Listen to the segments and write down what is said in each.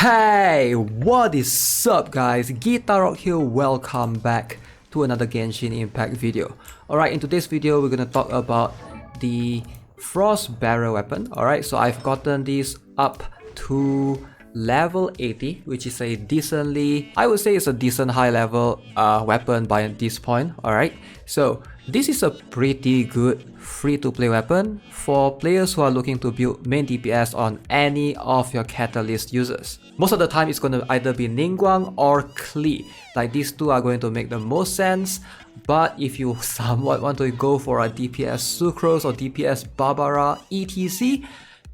Hey, what is up guys? Guitar here, welcome back to another Genshin Impact video. Alright, in today's video we're gonna talk about the Frostbearer weapon. Alright, so I've gotten this up to level 80, which is a decently, I would say it's a decent high level weapon by this point. Alright, so this is a pretty good free-to-play weapon for players who are looking to build main DPS on any of your catalyst users. Most of the time it's going to either be Ningguang or Klee. Like these two are going to make the most sense, but if you somewhat want to go for a DPS Sucrose or DPS Barbara etc,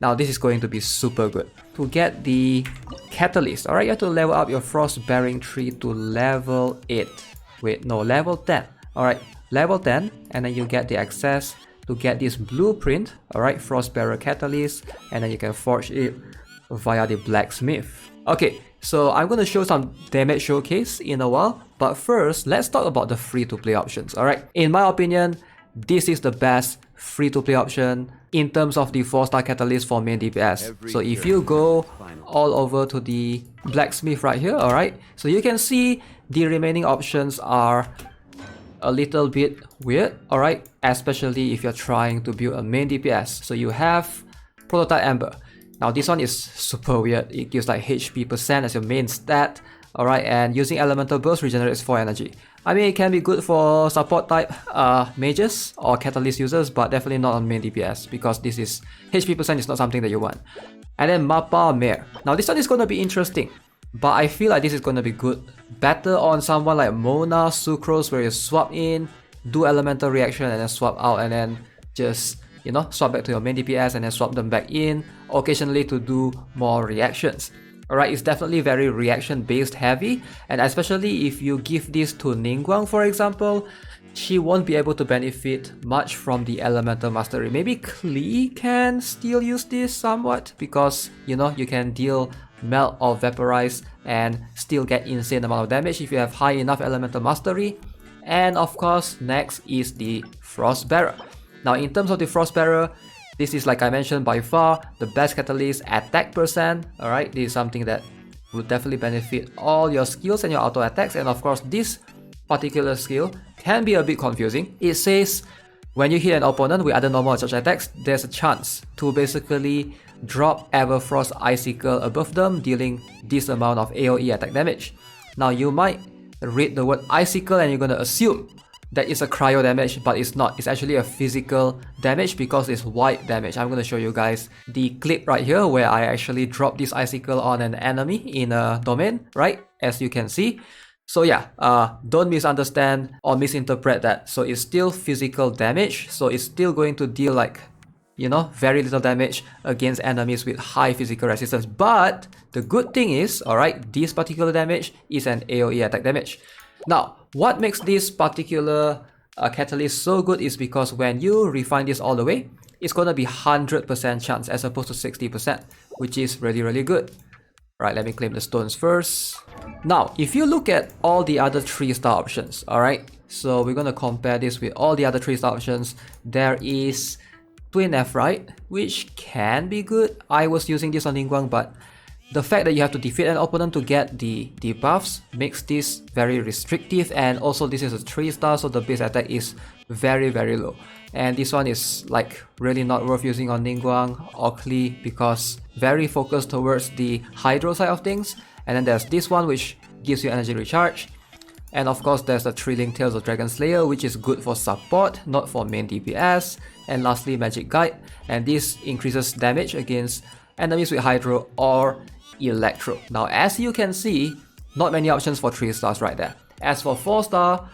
now this is going to be super good. To get the catalyst, alright, you have to level up your frost bearing tree to level 8. Wait, no, level 10. Alright, level 10, and then you get the access to get this blueprint, alright, Frostbearer catalyst, and then you can forge it via the blacksmith. Okay, so I'm going to show some damage showcase in a while, but first let's talk about the free-to-play options. Alright, in my opinion, this is the best free-to-play option in terms of the 4-star catalyst for main DPS. So if you go all over to the blacksmith right here, alright, so you can see the remaining options are a little bit weird, alright, especially if you're trying to build a main DPS. So you have Prototype Ember. Now this one is super weird. It gives like HP percent as your main stat, alright, and using Elemental Burst regenerates 4 energy. I mean, it can be good for support type mages or catalyst users, but definitely not on main DPS because this is HP percent is not something that you want. And then Mappa Mare. Now this one is gonna be interesting, but I feel like this is gonna be good, better on someone like Mona, Sucrose, where you swap in, do elemental reaction, and then swap out, and then just, you know, swap back to your main DPS and then swap them back in occasionally to do more reactions. Alright, it's definitely very reaction based heavy, and especially if you give this to Ningguang, for example, she won't be able to benefit much from the elemental mastery. Maybe Klee can still use this somewhat because, you know, you can deal melt or vaporize and still get insane amount of damage if you have high enough elemental mastery. And of course, next is the Frostbearer. Now in terms of the Frostbearer, this is, like I mentioned, by far the best catalyst attack percent. Alright, this is something that would definitely benefit all your skills and your auto attacks. And of course, this particular skill can be a bit confusing. It says when you hit an opponent with other normal charge attacks, there's a chance to basically drop Everfrost Icicle above them, dealing this amount of AoE attack damage. Now you might read the word Icicle and you're gonna assume that it's a cryo damage, but it's not. It's actually a physical damage because it's white damage. I'm gonna show you guys the clip right here where I actually drop this Icicle on an enemy in a domain, right? As you can see. So yeah, don't misunderstand or misinterpret that. So it's still physical damage, so it's still going to deal like, you know, very little damage against enemies with high physical resistance. But the good thing is, alright, this particular damage is an AoE attack damage. Now, what makes this particular catalyst so good is because when you refine this all the way, it's gonna be 100% chance as opposed to 60%, which is really good. Right, let me claim the stones first. Now, if you look at all the other 3-star options, alright, so we're gonna compare this with all the other 3-star options. There is Twin Nephrite, which can be good. I was using this on Ningguang, but the fact that you have to defeat an opponent to get the debuffs makes this very restrictive, and also this is a 3-star, so the base attack is very low. And this one is like really not worth using on Ningguang or Klee because very focused towards the hydro side of things. And then there's this one which gives you energy recharge. And of course there's the Thrilling Tales of Dragon Slayer, which is good for support, not for main DPS. And lastly, Magic Guide, and this increases damage against enemies with hydro or electro. Now as you can see, not many options for 3 stars right there. As for 4-star,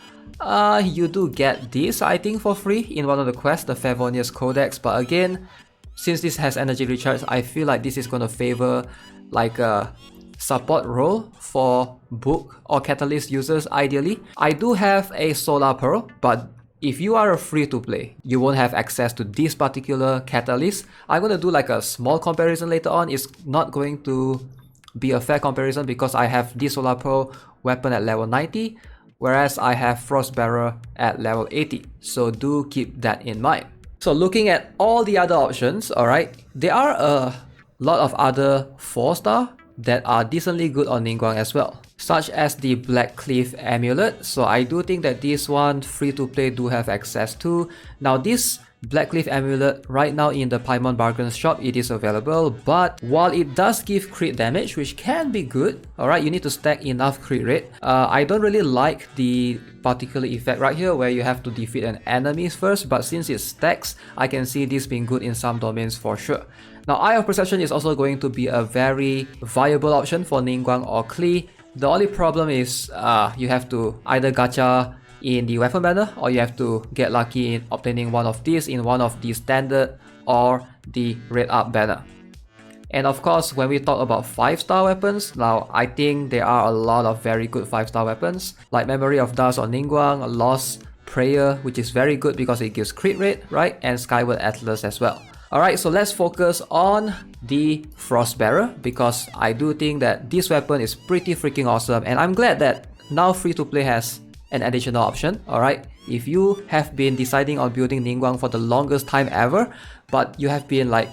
you do get this, I think, for free in one of the quests, the Favonius Codex, but again, since this has energy recharge, I feel like this is going to favor like a support role for book or catalyst users ideally. I do have a Solar Pearl, but if you are a free-to-play, you won't have access to this particular catalyst. I'm going to do like a small comparison later on. It's not going to be a fair comparison because I have this Solar Pearl weapon at level 90, whereas I have Frostbearer at level 80. So do keep that in mind. So looking at all the other options, alright, there are a lot of other 4-star that are decently good on Ningguang as well, such as the Black Cliff Amulet. So I do think that this one free to play do have access to. Now this Black Cliff Amulet right now in the Paimon Bargain Shop, it is available, but while it does give crit damage, which can be good, alright, you need to stack enough crit rate. I don't really like the particular effect right here where you have to defeat an enemy first, but since it stacks, I can see this being good in some domains for sure. Now Eye of Perception is also going to be a very viable option for Ningguang or Klee. The only problem is you have to either gacha in the weapon banner, or you have to get lucky in obtaining one of these in one of the standard or the red up banner. And of course, when we talk about 5-star weapons, now I think there are a lot of very good 5-star weapons like Memory of Dust on Ningguang, Lost Prayer, which is very good because it gives crit rate, right? And Skyward Atlas as well. Alright, so let's focus on the Frostbearer because I do think that this weapon is pretty freaking awesome, and I'm glad that now free to play has an additional option. Alright, if you have been deciding on building Ningguang for the longest time ever, but you have been like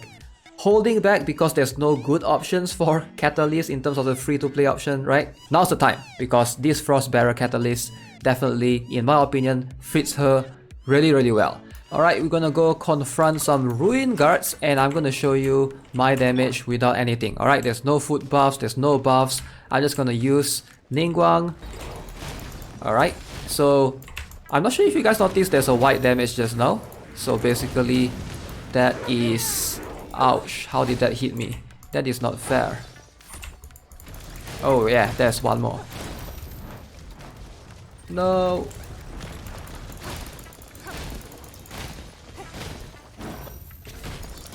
holding back because there's no good options for Catalyst in terms of the free to play option, right? Now's the time because this Frostbearer Catalyst definitely, in my opinion, fits her really well. Alright, we're gonna go confront some Ruin Guards and I'm gonna show you my damage without anything. Alright, there's no food buffs, there's no buffs. I'm just gonna use Ningguang. Alright, so I'm not sure if you guys noticed there's a white damage just now. So basically that is... ouch, how did that hit me? That is not fair. Oh yeah, there's one more. No.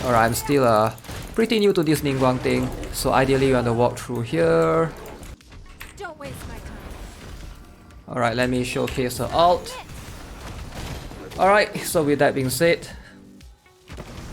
Alright, I'm still pretty new to this Ningguang thing, so ideally you want to walk through here. Don't waste my time. Alright, let me showcase her ult. Alright, so with that being said,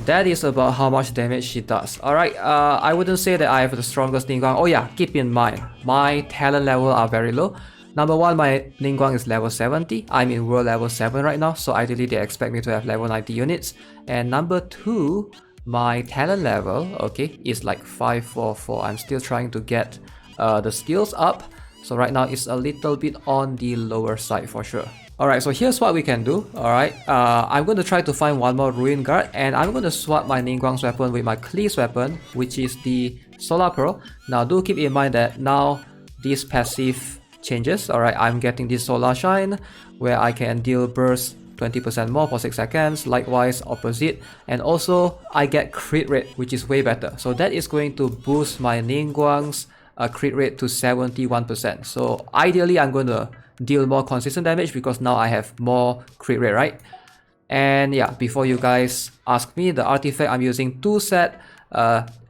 that is about how much damage she does. Alright, I wouldn't say that I have the strongest Ningguang. Oh yeah, keep in mind, my talent level are very low. Number 1, my Ningguang is level 70. I'm in world level 7 right now, so ideally they expect me to have level 90 units. And number 2, my talent level, okay, is like 544. I'm still trying to get the skills up. So right now it's a little bit on the lower side for sure. Alright, so here's what we can do. Alright, I'm going to try to find one more Ruin Guard and I'm going to swap my Ningguang's weapon with my Klee's weapon, which is the Solar Pearl. Now do keep in mind that now this passive changes. Alright, I'm getting this Solar Shine where I can deal burst 20% more for 6 seconds, likewise opposite, and also I get crit rate, which is way better. So that is going to boost my Ningguang's crit rate to 71%. So ideally I'm going to deal more consistent damage because now I have more crit rate, right? And yeah, before you guys ask me, the artifact I'm using 2 set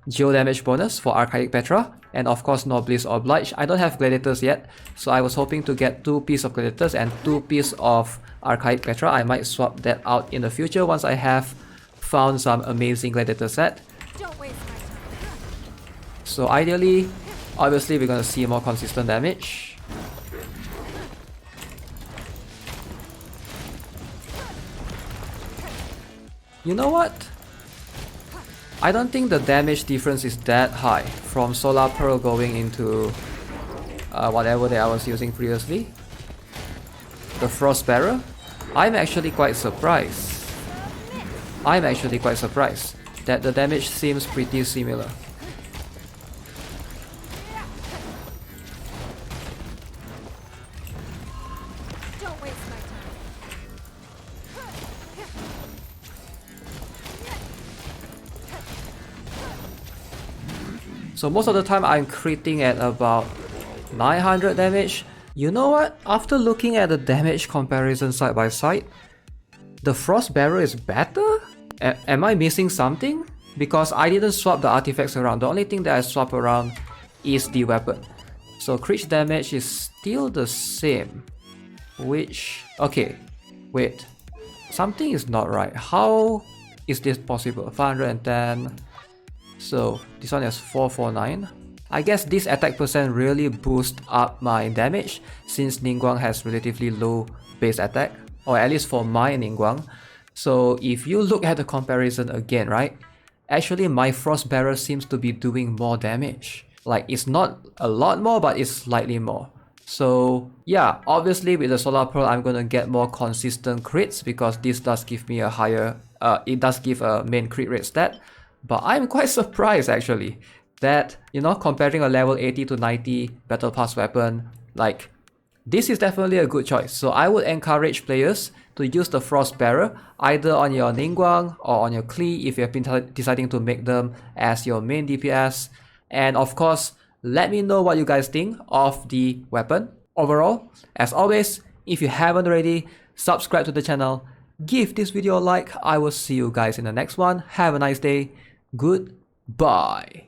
geo damage bonus for Archaic Petra, and of course Noblesse Oblige. I don't have Gladiators yet, so I was hoping to get 2 pieces of Gladiators and 2 pieces of Archaic Petra. I might swap that out in the future once I have found some amazing Gladiator set. Don't waste my time. So ideally, obviously we're gonna see more consistent damage. You know what? I don't think the damage difference is that high from Solar Pearl going into whatever that I was using previously. The Frostbearer. I'm actually quite surprised. That the damage seems pretty similar. Don't waste my time. So most of the time I'm critting at about 900 damage. You know what? After looking at the damage comparison side by side, the Frostbearer is better? Am I missing something? Because I didn't swap the artifacts around. The only thing that I swap around is the weapon. So crit damage is still the same. Which... okay, wait. Something is not right. How is this possible? 510... so this one has 449. I guess this attack percent really boosts up my damage since Ningguang has relatively low base attack, or at least for my Ningguang. So if you look at the comparison again, right? Actually my Frostbearer seems to be doing more damage. Like, it's not a lot more, but it's slightly more. So yeah, obviously with the Solar Pearl, I'm gonna get more consistent crits because this does give me a higher, it does give a main crit rate stat. But I'm quite surprised actually that, you know, comparing a level 80 to 90 Battle Pass weapon, like, this is definitely a good choice. So I would encourage players to use the Frostbearer either on your Ningguang or on your Klee if you have been deciding to make them as your main DPS. And of course, let me know what you guys think of the weapon. Overall, as always, if you haven't already, subscribe to the channel, give this video a like. I will see you guys in the next one. Have a nice day. Goodbye.